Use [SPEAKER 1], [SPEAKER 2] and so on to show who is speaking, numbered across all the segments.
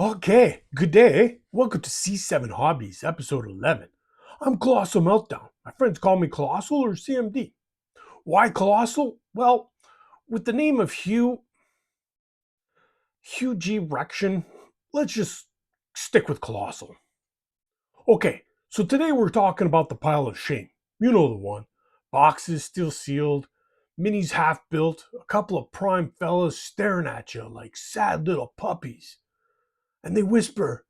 [SPEAKER 1] Okay, good day. Welcome to C7 Hobbies, episode 11. I'm Colossal Meltdown. My friends call me Colossal or CMD. Why Colossal? Well, with the name of Hugh G. Rection, let's just stick with Colossal. Okay, so today we're talking about the pile of shame. You know the one. Boxes still sealed, minis half built, a couple of prime fellas staring at you like sad little puppies. And they whisper,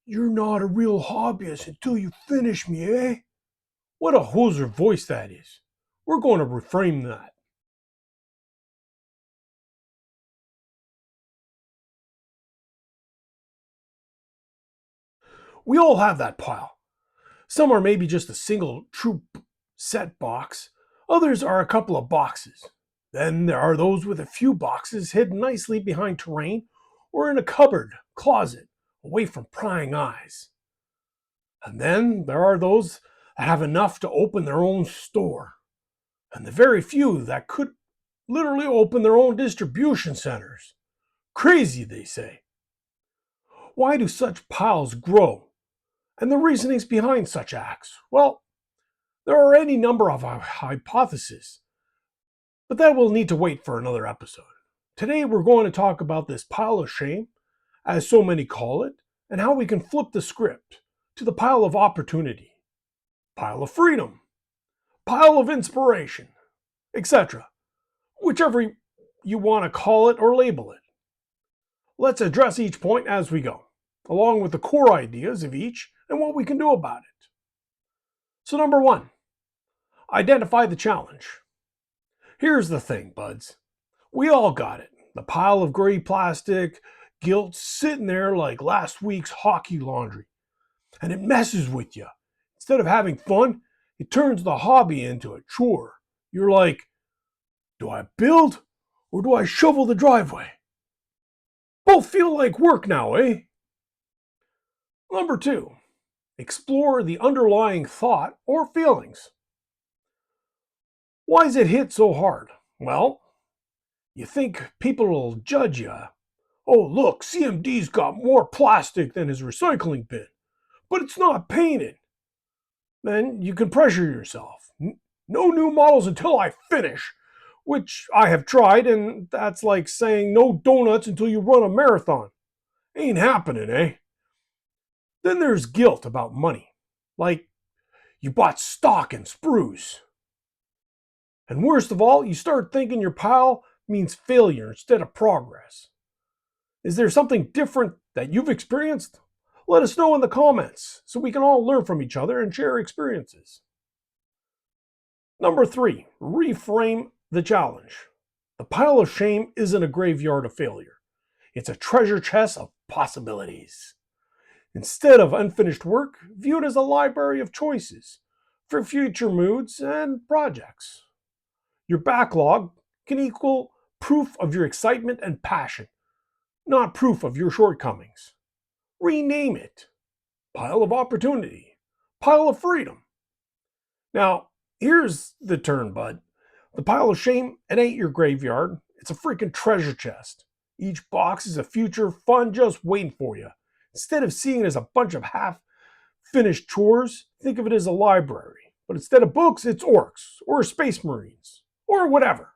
[SPEAKER 1] "You're not a real hobbyist until you finish me, eh?" What a hoser voice that is. We're going to reframe that. We all have that pile. Some are maybe just a single true set box, others are a couple of boxes. Then there are those with a few boxes hidden nicely behind terrain or in a cupboard, closet, away from prying eyes. And then there are those that have enough to open their own store, and the very few that could literally open their own distribution centers. Crazy, they say. Why do such piles grow? And the reasonings behind such acts? Well, there are any number of hypotheses, but that will need to wait for another episode. Today, we're going to talk about this pile of shame, as so many call it, and how we can flip the script to the pile of opportunity, pile of freedom, pile of inspiration, etc. Whichever you want to call it or label it. Let's address each point as we go, along with the core ideas of each and what we can do about it. So, number one, identify the challenge. Here's the thing, buds. We all got it. The pile of gray plastic, guilt sitting there like last week's hockey laundry. And it messes with you. Instead of having fun, it turns the hobby into a chore. You're like, do I build or do I shovel the driveway? Both feel like work now, eh? Number two, explore the underlying thought or feelings. Why is it hit so hard? Well, you think people will judge you. Oh, look, CMD's got more plastic than his recycling bin, but it's not painted. Then you can pressure yourself. No new models until I finish, which I have tried, and that's like saying no donuts until you run a marathon. Ain't happening, eh? Then there's guilt about money. Like you bought stock in sprues. And worst of all, you start thinking your pile means failure instead of progress. Is there something different that you've experienced? Let us know in the comments so we can all learn from each other and share experiences. Number three, reframe the challenge. The pile of shame isn't a graveyard of failure. It's a treasure chest of possibilities. Instead of unfinished work, view it as a library of choices for future moods and projects. Your backlog can equal proof of your excitement and passion, not proof of your shortcomings. Rename it. Pile of opportunity. Pile of freedom. Now, here's the turn, bud. The pile of shame, it ain't your graveyard. It's a freaking treasure chest. Each box is a future fun just waiting for you. Instead of seeing it as a bunch of half-finished chores, think of it as a library. But instead of books, it's orcs or space marines or whatever.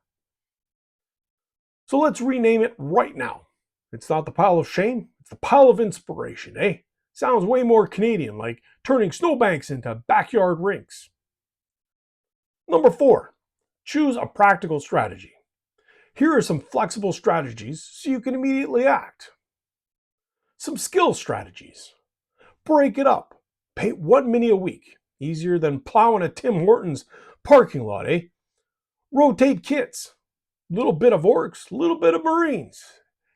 [SPEAKER 1] So let's rename it right now. It's not the pile of shame, it's the pile of inspiration, eh? Sounds way more Canadian, like turning snowbanks into backyard rinks. Number four, choose a practical strategy. Here are some flexible strategies so you can immediately act. Some skill strategies. Break it up. Paint one mini a week. Easier than plowing a Tim Hortons parking lot, eh? Rotate kits. Little bit of orcs, little bit of marines.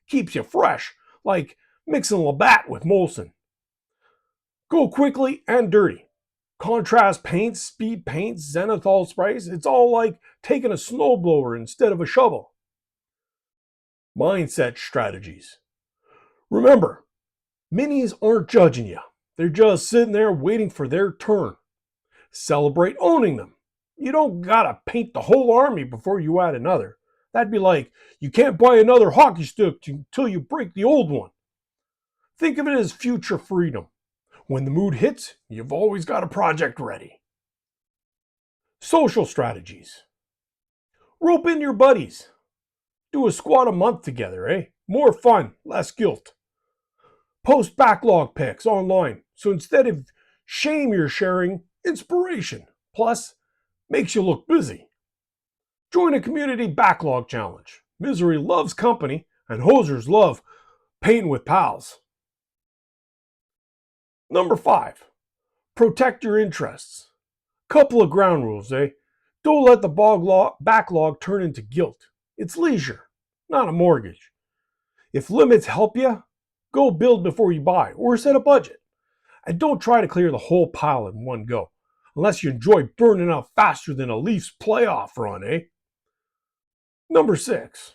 [SPEAKER 1] Keeps you fresh, like mixing Labatt with Molson. Go quickly and dirty. Contrast paints, speed paints, zenithal sprays. It's all like taking a snowblower instead of a shovel. Mindset strategies. Remember, minis aren't judging you. They're just sitting there waiting for their turn. Celebrate owning them. You don't gotta paint the whole army before you add another. That'd be like, you can't buy another hockey stick until you break the old one. Think of it as future freedom. When the mood hits, you've always got a project ready. Social strategies. Rope in your buddies. Do a squat a month together, eh? More fun, less guilt. Post backlog pics online. So instead of shame, you're sharing inspiration. Plus, makes you look busy. Join a community backlog challenge. Misery loves company, and hosers love painting with pals. Number 5, protect your interests. Couple of ground rules, eh? Don't let the backlog turn into guilt. It's leisure, not a mortgage. If limits help you, go build before you buy or set a budget. And don't try to clear the whole pile in one go, unless you enjoy burning out faster than a Leafs playoff run, eh? Number 6,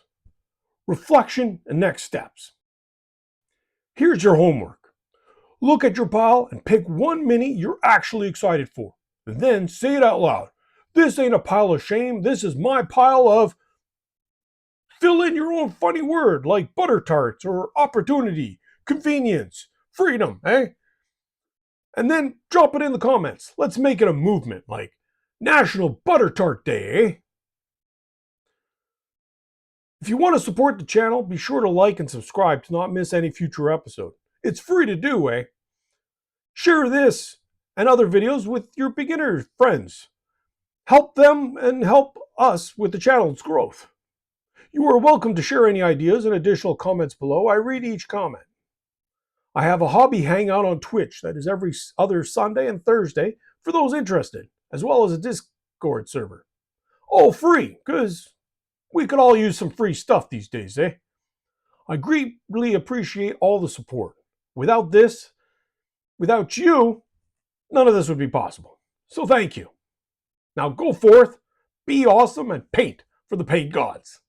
[SPEAKER 1] reflection and next steps. Here's your homework. Look at your pile and pick one mini you're actually excited for. And then say it out loud. This ain't a pile of shame. This is my pile of... Fill in your own funny word like butter tarts or opportunity, convenience, freedom, eh? And then drop it in the comments. Let's make it a movement like National Butter Tart Day, eh? If you want to support the channel, be sure to like and subscribe to not miss any future episode. It's free to do, eh? Share this and other videos with your beginner friends. Help them and help us with the channel's growth. You are welcome to share any ideas and additional comments below. I read each comment. I have a hobby hangout on Twitch that is every other Sunday and Thursday for those interested, as well as a Discord server. All free, because we could all use some free stuff these days, eh? I greatly appreciate all the support. Without you, none of this would be possible. So thank you. Now go forth, be awesome, and paint for the paint gods.